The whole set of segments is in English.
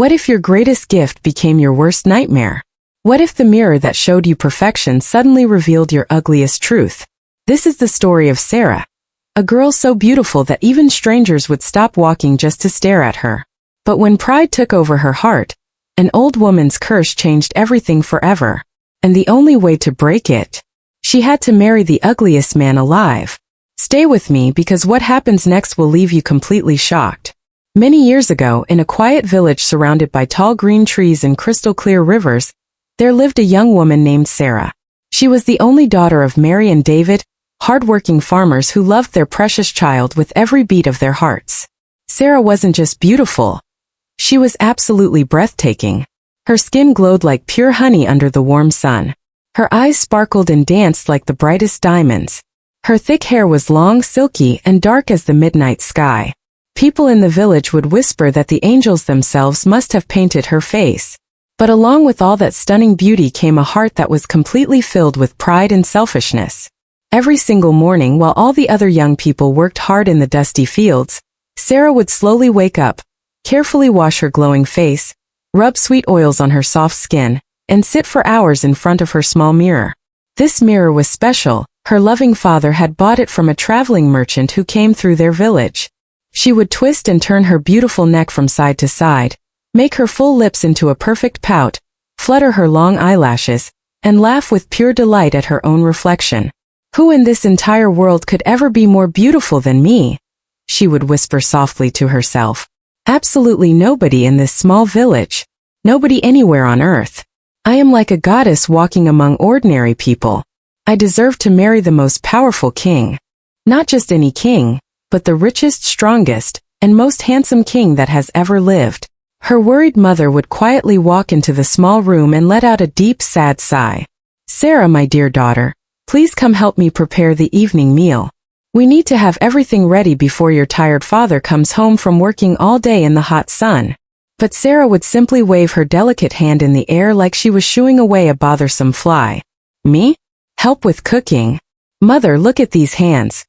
What if your greatest gift became your worst nightmare? What if the mirror that showed you perfection suddenly revealed your ugliest truth? This is the story of Sarah, a girl so beautiful that even strangers would stop walking just to stare at her. But when pride took over her heart, an old woman's curse changed everything forever. And the only way to break it, she had to marry the ugliest man alive. Stay with me because what happens next will leave you completely shocked. Many years ago, in a quiet village surrounded by tall green trees and crystal-clear rivers, there lived a young woman named Sarah. She was the only daughter of Mary and David, hard-working farmers who loved their precious child with every beat of their hearts. Sarah wasn't just beautiful. She was absolutely breathtaking. Her skin glowed like pure honey under the warm sun. Her eyes sparkled and danced like the brightest diamonds. Her thick hair was long, silky, and dark as the midnight sky. People in the village would whisper that the angels themselves must have painted her face. But along with all that stunning beauty came a heart that was completely filled with pride and selfishness. Every single morning while all the other young people worked hard in the dusty fields, Sarah would slowly wake up, carefully wash her glowing face, rub sweet oils on her soft skin, and sit for hours in front of her small mirror. This mirror was special. Her loving father had bought it from a traveling merchant who came through their village. She would twist and turn her beautiful neck from side to side, make her full lips into a perfect pout, flutter her long eyelashes, and laugh with pure delight at her own reflection. "Who in this entire world could ever be more beautiful than me?" she would whisper softly to herself. "Absolutely nobody in this small village. Nobody anywhere on earth. I am like a goddess walking among ordinary people. I deserve to marry the most powerful king. Not just any king, but the richest, strongest, and most handsome king that has ever lived." Her worried mother would quietly walk into the small room and let out a deep, sad sigh. "Sarah, my dear daughter, please come help me prepare the evening meal. We need to have everything ready before your tired father comes home from working all day in the hot sun." But Sarah would simply wave her delicate hand in the air like she was shooing away a bothersome fly. "Me? Help with cooking? Mother, look at these hands.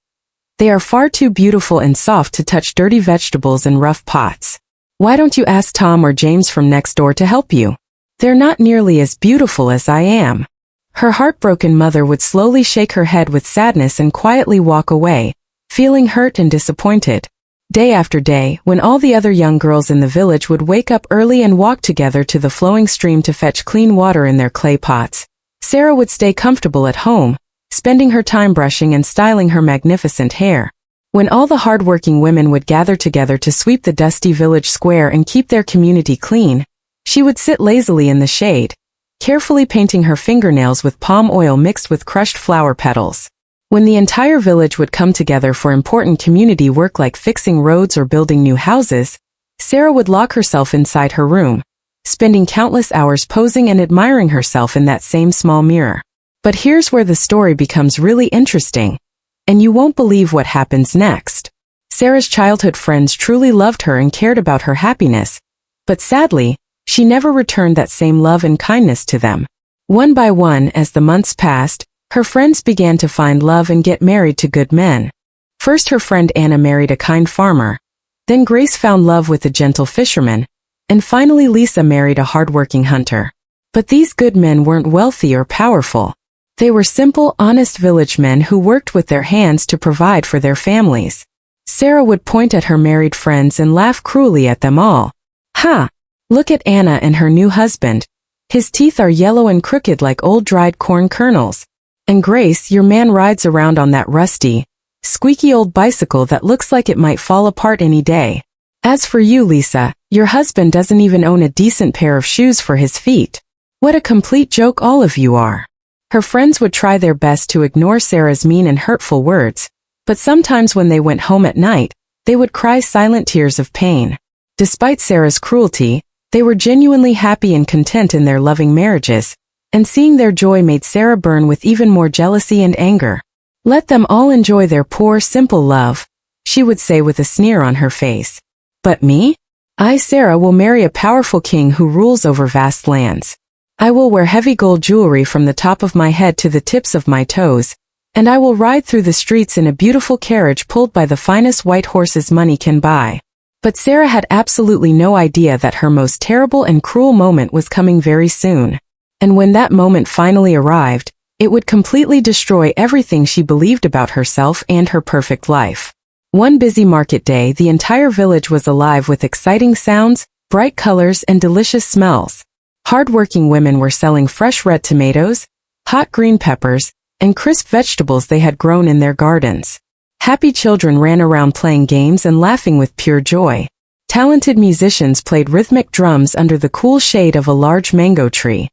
They are far too beautiful and soft to touch dirty vegetables in rough pots. Why don't you ask Tom or James from next door to help you? They're not nearly as beautiful as I am." Her heartbroken mother would slowly shake her head with sadness and quietly walk away, feeling hurt and disappointed. Day after day, when all the other young girls in the village would wake up early and walk together to the flowing stream to fetch clean water in their clay pots, Sarah would stay comfortable at home, spending her time brushing and styling her magnificent hair. When all the hard-working women would gather together to sweep the dusty village square and keep their community clean, she would sit lazily in the shade, carefully painting her fingernails with palm oil mixed with crushed flower petals. When the entire village would come together for important community work like fixing roads or building new houses, Sarah would lock herself inside her room, spending countless hours posing and admiring herself in that same small mirror. But here's where the story becomes really interesting, and you won't believe what happens next. Sarah's childhood friends truly loved her and cared about her happiness, but sadly, she never returned that same love and kindness to them. One by one, as the months passed, her friends began to find love and get married to good men. First her friend Anna married a kind farmer, then Grace found love with a gentle fisherman, and finally Lisa married a hard-working hunter. But these good men weren't wealthy or powerful. They were simple, honest village men who worked with their hands to provide for their families. Sarah would point at her married friends and laugh cruelly at them all. "Ha! Look at Anna and her new husband. His teeth are yellow and crooked like old dried corn kernels. And Grace, your man rides around on that rusty, squeaky old bicycle that looks like it might fall apart any day. As for you, Lisa, your husband doesn't even own a decent pair of shoes for his feet. What a complete joke all of you are." Her friends would try their best to ignore Sarah's mean and hurtful words, but sometimes when they went home at night, they would cry silent tears of pain. Despite Sarah's cruelty, they were genuinely happy and content in their loving marriages, and seeing their joy made Sarah burn with even more jealousy and anger. "Let them all enjoy their poor, simple love," she would say with a sneer on her face. "But me? I, Sarah, will marry a powerful king who rules over vast lands. I will wear heavy gold jewelry from the top of my head to the tips of my toes, and I will ride through the streets in a beautiful carriage pulled by the finest white horses money can buy." But Sarah had absolutely no idea that her most terrible and cruel moment was coming very soon. And when that moment finally arrived, it would completely destroy everything she believed about herself and her perfect life. One busy market day, the entire village was alive with exciting sounds, bright colors, and delicious smells. Hard-working women were selling fresh red tomatoes, hot green peppers, and crisp vegetables they had grown in their gardens. Happy children ran around playing games and laughing with pure joy. Talented musicians played rhythmic drums under the cool shade of a large mango tree.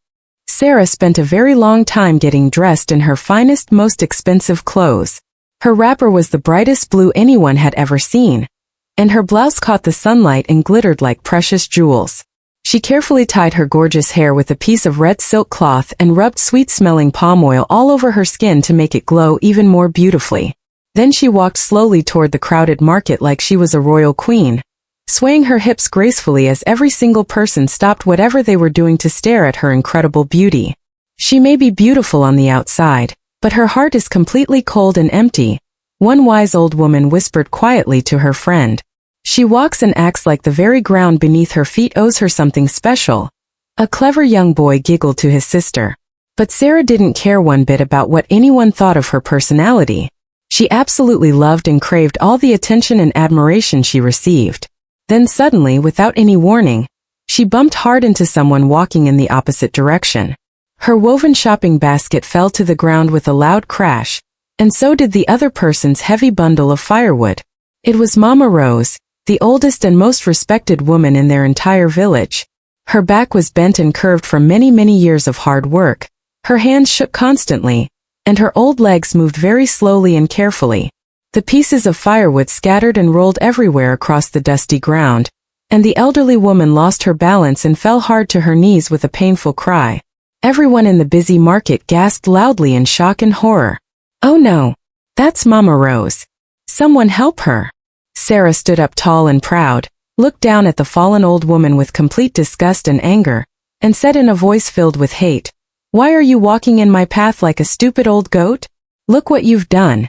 Sarah spent a very long time getting dressed in her finest, most expensive clothes. Her wrapper was the brightest blue anyone had ever seen, and her blouse caught the sunlight and glittered like precious jewels. She carefully tied her gorgeous hair with a piece of red silk cloth and rubbed sweet-smelling palm oil all over her skin to make it glow even more beautifully. Then she walked slowly toward the crowded market like she was a royal queen, swaying her hips gracefully as every single person stopped whatever they were doing to stare at her incredible beauty. She may be beautiful on the outside, but her heart is completely cold and empty, one wise old woman whispered quietly to her friend. She walks and acts like the very ground beneath her feet owes her something special. A clever young boy giggled to his sister. But Sarah didn't care one bit about what anyone thought of her personality. She absolutely loved and craved all the attention and admiration she received. Then suddenly, without any warning, she bumped hard into someone walking in the opposite direction. Her woven shopping basket fell to the ground with a loud crash, and so did the other person's heavy bundle of firewood. It was Mama Rose, the oldest and most respected woman in their entire village. Her back was bent and curved from many, many years of hard work. Her hands shook constantly, and her old legs moved very slowly and carefully. The pieces of firewood scattered and rolled everywhere across the dusty ground, and the elderly woman lost her balance and fell hard to her knees with a painful cry. Everyone in the busy market gasped loudly in shock and horror. "Oh no! That's Mama Rose! Someone help her!" Sarah stood up tall and proud, looked down at the fallen old woman with complete disgust and anger, and said in a voice filled with hate, "Why are you walking in my path like a stupid old goat? Look what you've done.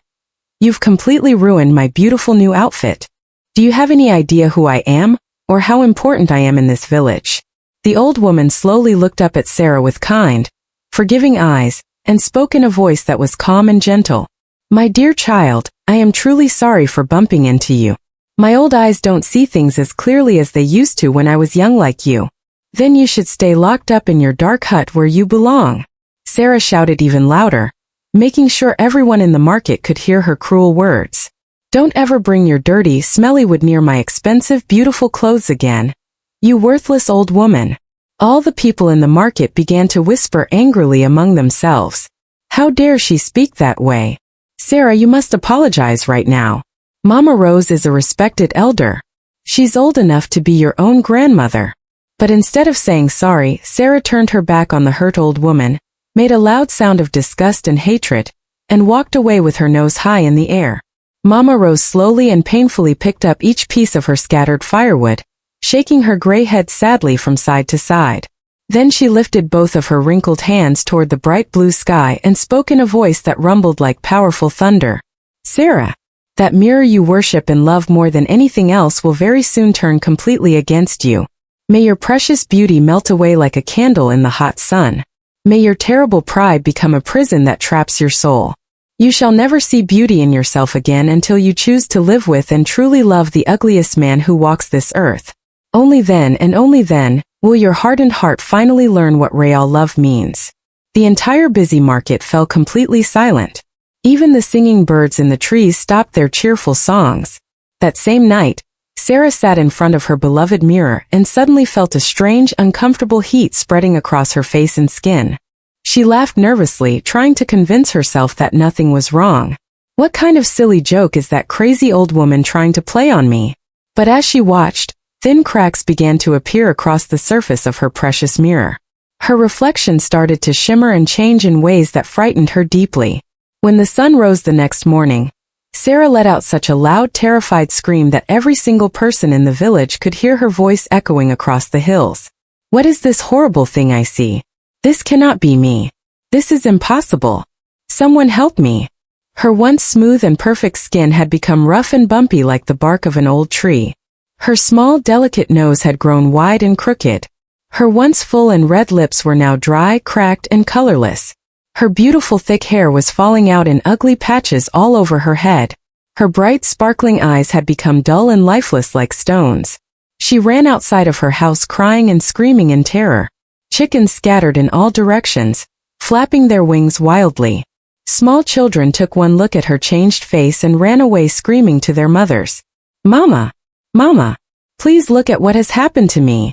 You've completely ruined my beautiful new outfit. Do you have any idea who I am, or how important I am in this village?" The old woman slowly looked up at Sarah with kind, forgiving eyes, and spoke in a voice that was calm and gentle. "My dear child, I am truly sorry for bumping into you. My old eyes don't see things as clearly as they used to when I was young like you. Then you should stay locked up in your dark hut where you belong." Sarah shouted even louder, making sure everyone in the market could hear her cruel words. "Don't ever bring your dirty, smelly wood near my expensive, beautiful clothes again. You worthless old woman." All the people in the market began to whisper angrily among themselves. "How dare she speak that way? Sarah, you must apologize right now. Mama Rose is a respected elder. She's old enough to be your own grandmother." But instead of saying sorry, Sarah turned her back on the hurt old woman, made a loud sound of disgust and hatred, and walked away with her nose high in the air. Mama Rose slowly and painfully picked up each piece of her scattered firewood, shaking her gray head sadly from side to side. Then she lifted both of her wrinkled hands toward the bright blue sky and spoke in a voice that rumbled like powerful thunder. "Sarah, that mirror you worship and love more than anything else will very soon turn completely against you. May your precious beauty melt away like a candle in the hot sun. May your terrible pride become a prison that traps your soul. You shall never see beauty in yourself again until you choose to live with and truly love the ugliest man who walks this earth. Only then and only then will your hardened heart finally learn what real love means." The entire busy market fell completely silent. Even the singing birds in the trees stopped their cheerful songs. That same night, Sarah sat in front of her beloved mirror and suddenly felt a strange, uncomfortable heat spreading across her face and skin. She laughed nervously, trying to convince herself that nothing was wrong. What kind of silly joke is that crazy old woman trying to play on me? But as she watched, thin cracks began to appear across the surface of her precious mirror. Her reflection started to shimmer and change in ways that frightened her deeply. When the sun rose the next morning, Sarah let out such a loud, terrified scream that every single person in the village could hear her voice echoing across the hills. "What is this horrible thing I see? This cannot be me. This is impossible. Someone help me." Her once smooth and perfect skin had become rough and bumpy like the bark of an old tree. Her small, delicate nose had grown wide and crooked. Her once full and red lips were now dry, cracked, and colorless. Her beautiful thick hair was falling out in ugly patches all over her head. Her bright, sparkling eyes had become dull and lifeless like stones. She ran outside of her house crying and screaming in terror. Chickens scattered in all directions, flapping their wings wildly. Small children took one look at her changed face and ran away screaming to their mothers. "Mama! Mama! Please look at what has happened to me!"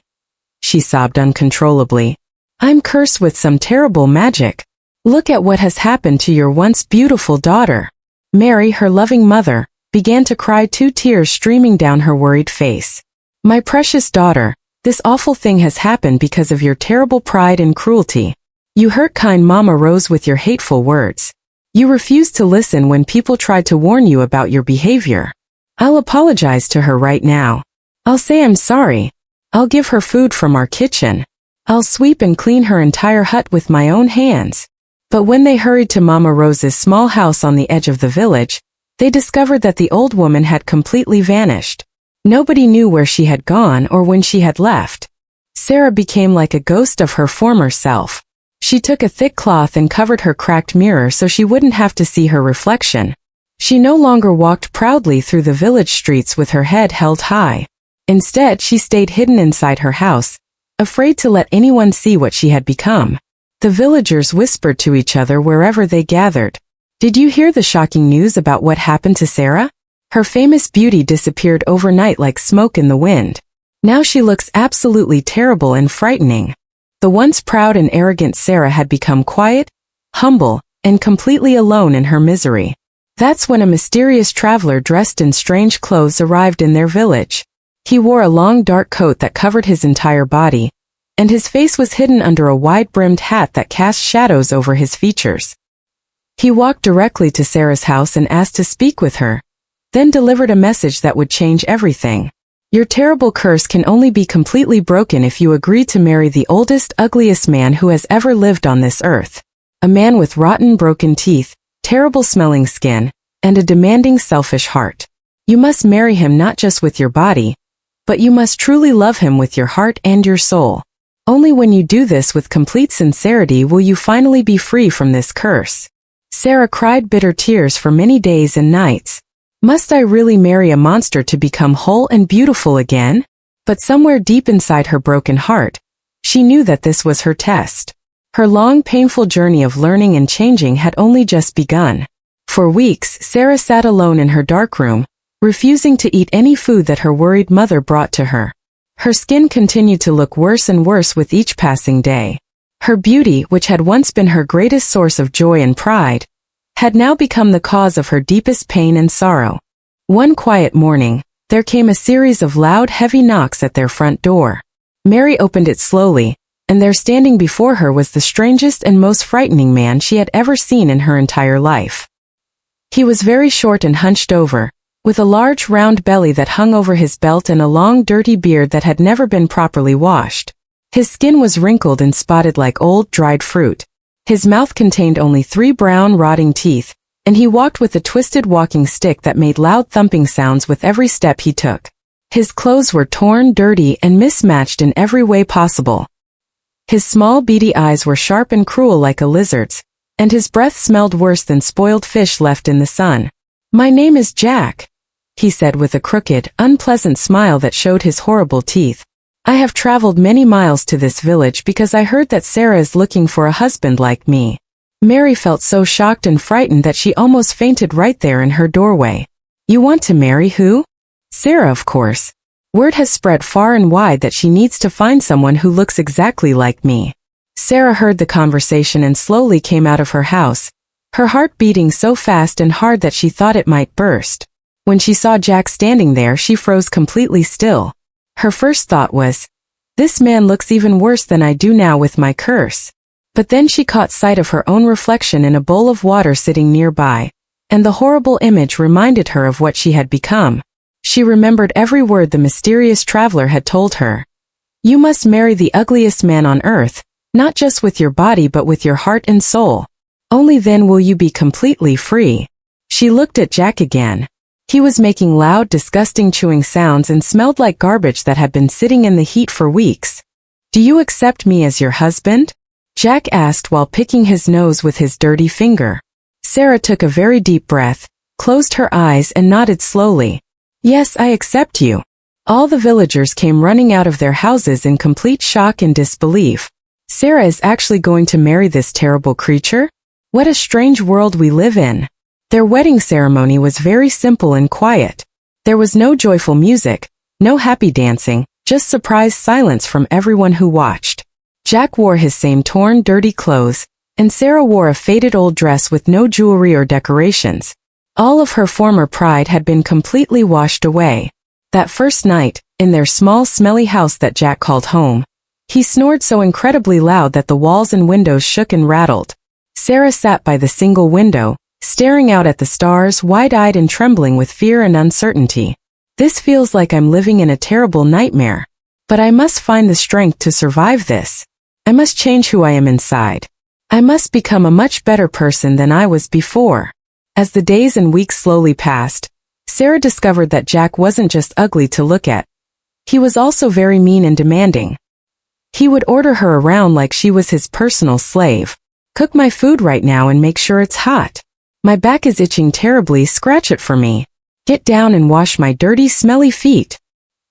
She sobbed uncontrollably. "I'm cursed with some terrible magic. Look at what has happened to your once beautiful daughter." Mary, her loving mother, began to cry, 2 tears streaming down her worried face. "My precious daughter, this awful thing has happened because of your terrible pride and cruelty. You hurt kind Mama Rose with your hateful words. You refused to listen when people tried to warn you about your behavior. I'll apologize to her right now. I'll say I'm sorry. I'll give her food from our kitchen. I'll sweep and clean her entire hut with my own hands." But when they hurried to Mama Rose's small house on the edge of the village, they discovered that the old woman had completely vanished. Nobody knew where she had gone or when she had left. Sarah became like a ghost of her former self. She took a thick cloth and covered her cracked mirror so she wouldn't have to see her reflection. She no longer walked proudly through the village streets with her head held high. Instead, she stayed hidden inside her house, afraid to let anyone see what she had become. The villagers whispered to each other wherever they gathered. "Did you hear the shocking news about what happened to Sarah? Her famous beauty disappeared overnight like smoke in the wind. Now she looks absolutely terrible and frightening." The once proud and arrogant Sarah had become quiet, humble, and completely alone in her misery. That's when a mysterious traveler dressed in strange clothes arrived in their village. He wore a long dark coat that covered his entire body, and his face was hidden under a wide-brimmed hat that cast shadows over his features. He walked directly to Sarah's house and asked to speak with her, then delivered a message that would change everything. "Your terrible curse can only be completely broken if you agree to marry the oldest, ugliest man who has ever lived on this earth. A man with rotten, broken teeth, terrible-smelling skin, and a demanding, selfish heart. You must marry him not just with your body, but you must truly love him with your heart and your soul. Only when you do this with complete sincerity will you finally be free from this curse." Sarah cried bitter tears for many days and nights. Must I really marry a monster to become whole and beautiful again? But somewhere deep inside her broken heart, she knew that this was her test. Her long, painful journey of learning and changing had only just begun. For weeks, Sarah sat alone in her dark room, refusing to eat any food that her worried mother brought to her. Her skin continued to look worse and worse with each passing day. Her beauty, which had once been her greatest source of joy and pride, had now become the cause of her deepest pain and sorrow. One quiet morning, there came a series of loud, heavy knocks at their front door. Mary opened it slowly, and there standing before her was the strangest and most frightening man she had ever seen in her entire life. He was very short and hunched over, with a large round belly that hung over his belt and a long dirty beard that had never been properly washed. His skin was wrinkled and spotted like old dried fruit. His mouth contained only 3 brown rotting teeth, and he walked with a twisted walking stick that made loud thumping sounds with every step he took. His clothes were torn, dirty, and mismatched in every way possible. His small beady eyes were sharp and cruel like a lizard's, and his breath smelled worse than spoiled fish left in the sun. "My name is Jack," he said with a crooked, unpleasant smile that showed his horrible teeth. "I have traveled many miles to this village because I heard that Sarah is looking for a husband like me." Mary felt so shocked and frightened that she almost fainted right there in her doorway. "You want to marry who?" "Sarah, of course. Word has spread far and wide that she needs to find someone who looks exactly like me." Sarah heard the conversation and slowly came out of her house, her heart beating so fast and hard that she thought it might burst. When she saw Jack standing there, she froze completely still. Her first thought was, "This man looks even worse than I do now with my curse." But then she caught sight of her own reflection in a bowl of water sitting nearby, and the horrible image reminded her of what she had become. She remembered every word the mysterious traveler had told her. "You must marry the ugliest man on earth, not just with your body but with your heart and soul. Only then will you be completely free." She looked at Jack again. He was making loud, disgusting chewing sounds and smelled like garbage that had been sitting in the heat for weeks. "Do you accept me as your husband?" Jack asked while picking his nose with his dirty finger. Sarah took a very deep breath, closed her eyes and nodded slowly. "Yes, I accept you." All the villagers came running out of their houses in complete shock and disbelief. Sarah is actually going to marry this terrible creature? What a strange world we live in. Their wedding ceremony was very simple and quiet. There was no joyful music, no happy dancing, just surprised silence from everyone who watched. Jack wore his same torn, dirty clothes, and Sarah wore a faded old dress with no jewelry or decorations. All of her former pride had been completely washed away. That first night, in their small, smelly house that Jack called home, he snored so incredibly loud that the walls and windows shook and rattled. Sarah sat by the single window, staring out at the stars, wide-eyed and trembling with fear and uncertainty. "This feels like I'm living in a terrible nightmare. But I must find the strength to survive this. I must change who I am inside. I must become a much better person than I was before." As the days and weeks slowly passed, Sarah discovered that Jack wasn't just ugly to look at. He was also very mean and demanding. He would order her around like she was his personal slave. "Cook my food right now and make sure it's hot. My back is itching terribly, scratch it for me. Get down and wash my dirty, smelly feet."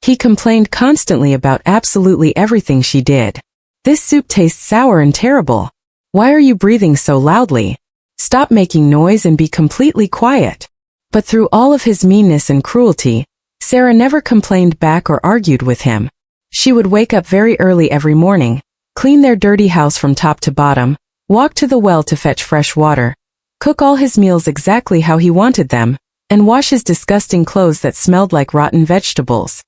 He complained constantly about absolutely everything she did. "This soup tastes sour and terrible. Why are you breathing so loudly? Stop making noise and be completely quiet." But through all of his meanness and cruelty, Sarah never complained back or argued with him. She would wake up very early every morning, clean their dirty house from top to bottom, walk to the well to fetch fresh water, cook all his meals exactly how he wanted them, and wash his disgusting clothes that smelled like rotten vegetables.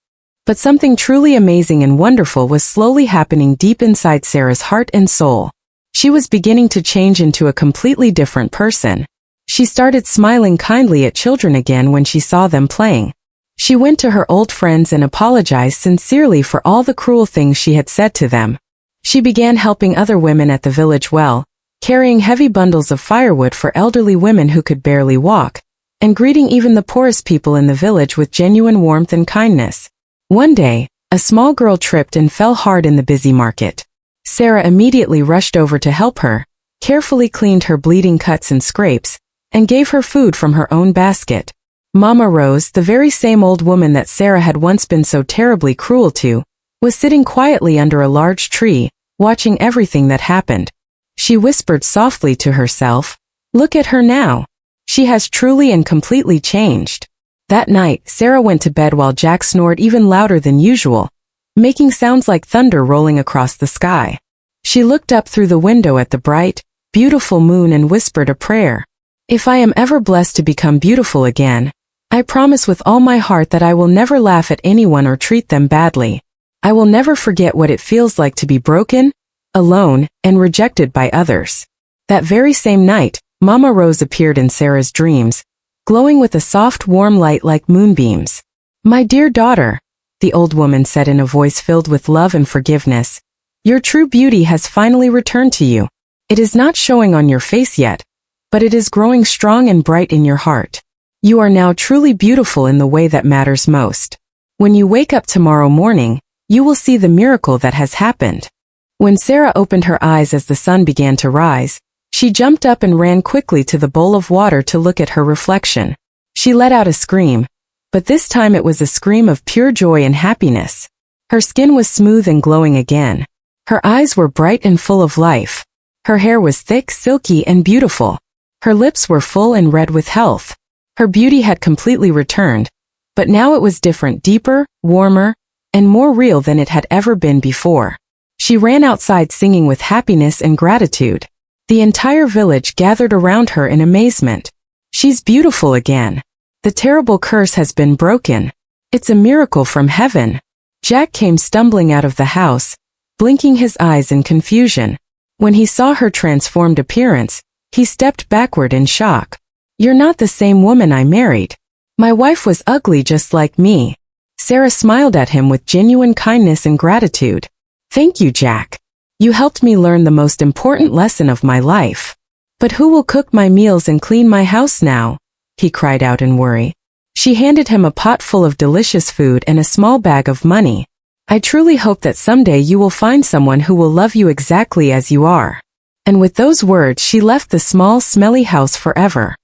But something truly amazing and wonderful was slowly happening deep inside Sarah's heart and soul. She was beginning to change into a completely different person. She started smiling kindly at children again when she saw them playing. She went to her old friends and apologized sincerely for all the cruel things she had said to them. She began helping other women at the village well, carrying heavy bundles of firewood for elderly women who could barely walk, and greeting even the poorest people in the village with genuine warmth and kindness. One day, a small girl tripped and fell hard in the busy market. Sarah immediately rushed over to help her, carefully cleaned her bleeding cuts and scrapes, and gave her food from her own basket. Mama Rose, the very same old woman that Sarah had once been so terribly cruel to, was sitting quietly under a large tree, watching everything that happened. She whispered softly to herself, "Look at her now. She has truly and completely changed." That night, Sarah went to bed while Jack snored even louder than usual, making sounds like thunder rolling across the sky. She looked up through the window at the bright, beautiful moon and whispered a prayer. "If I am ever blessed to become beautiful again, I promise with all my heart that I will never laugh at anyone or treat them badly. I will never forget what it feels like to be broken, alone, and rejected by others." That very same night, Mama Rose appeared in Sarah's dreams, glowing with a soft, warm light like moonbeams. "My dear daughter," the old woman said in a voice filled with love and forgiveness, "your true beauty has finally returned to you. It is not showing on your face yet, but it is growing strong and bright in your heart. You are now truly beautiful in the way that matters most. When you wake up tomorrow morning, you will see the miracle that has happened." When Sarah opened her eyes as the sun began to rise, she jumped up and ran quickly to the bowl of water to look at her reflection. She let out a scream, but this time it was a scream of pure joy and happiness. Her skin was smooth and glowing again. Her eyes were bright and full of life. Her hair was thick, silky, and beautiful. Her lips were full and red with health. Her beauty had completely returned, but now it was different, deeper, warmer, and more real than it had ever been before. She ran outside singing with happiness and gratitude. The entire village gathered around her in amazement. "She's beautiful again. The terrible curse has been broken. It's a miracle from heaven." Jack came stumbling out of the house, blinking his eyes in confusion. When he saw her transformed appearance, he stepped backward in shock. "You're not the same woman I married. My wife was ugly just like me." Sarah smiled at him with genuine kindness and gratitude. "Thank you, Jack. You helped me learn the most important lesson of my life. But who will cook my meals and clean my house now?" he cried out in worry. She handed him a pot full of delicious food and a small bag of money. I truly hope that someday you will find someone who will love you exactly as you are. And with those words she left the small, smelly house forever.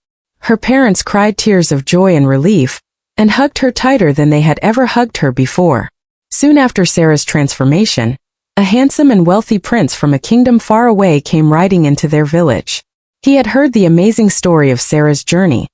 Her parents cried tears of joy and relief, and hugged her tighter than they had ever hugged her before. Soon after Sarah's transformation, a handsome and wealthy prince from a kingdom far away came riding into their village. He had heard the amazing story of Sarah's journey,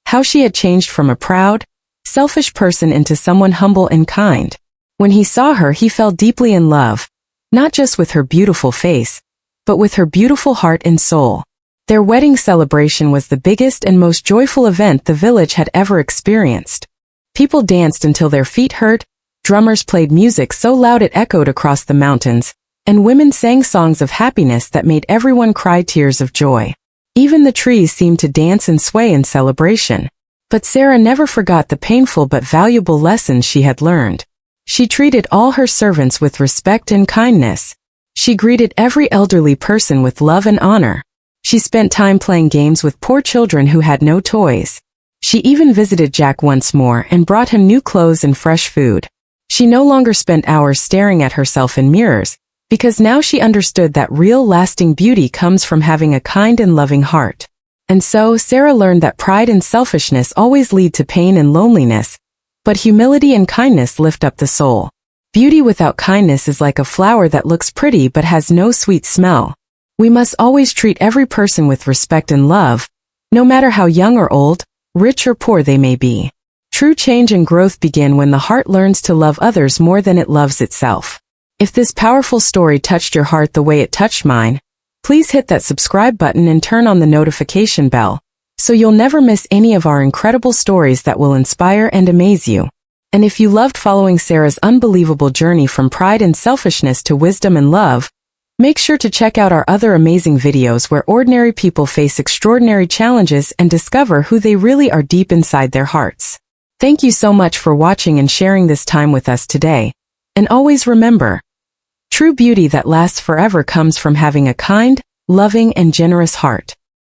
how she had changed from a proud, selfish person into someone humble and kind. When he saw her, he fell deeply in love, not just with her beautiful face, but with her beautiful heart and soul. Their wedding celebration was the biggest and most joyful event the village had ever experienced. People danced until their feet hurt, drummers played music so loud it echoed across the mountains, and women sang songs of happiness that made everyone cry tears of joy. Even the trees seemed to dance and sway in celebration. But Sarah never forgot the painful but valuable lessons she had learned. She treated all her servants with respect and kindness. She greeted every elderly person with love and honor. She spent time playing games with poor children who had no toys. She even visited Jack once more and brought him new clothes and fresh food. She no longer spent hours staring at herself in mirrors, because now she understood that real lasting beauty comes from having a kind and loving heart. And so Sarah learned that pride and selfishness always lead to pain and loneliness, but humility and kindness lift up the soul. Beauty without kindness is like a flower that looks pretty but has no sweet smell. We must always treat every person with respect and love, no matter how young or old, rich or poor they may be. True change and growth begin when the heart learns to love others more than it loves itself. If this powerful story touched your heart the way it touched mine, please hit that subscribe button and turn on the notification bell, so you'll never miss any of our incredible stories that will inspire and amaze you. And if you loved following Sarah's unbelievable journey from pride and selfishness to wisdom and love, make sure to check out our other amazing videos where ordinary people face extraordinary challenges and discover who they really are deep inside their hearts. Thank you so much for watching and sharing this time with us today. And always remember, true beauty that lasts forever comes from having a kind, loving, and generous heart.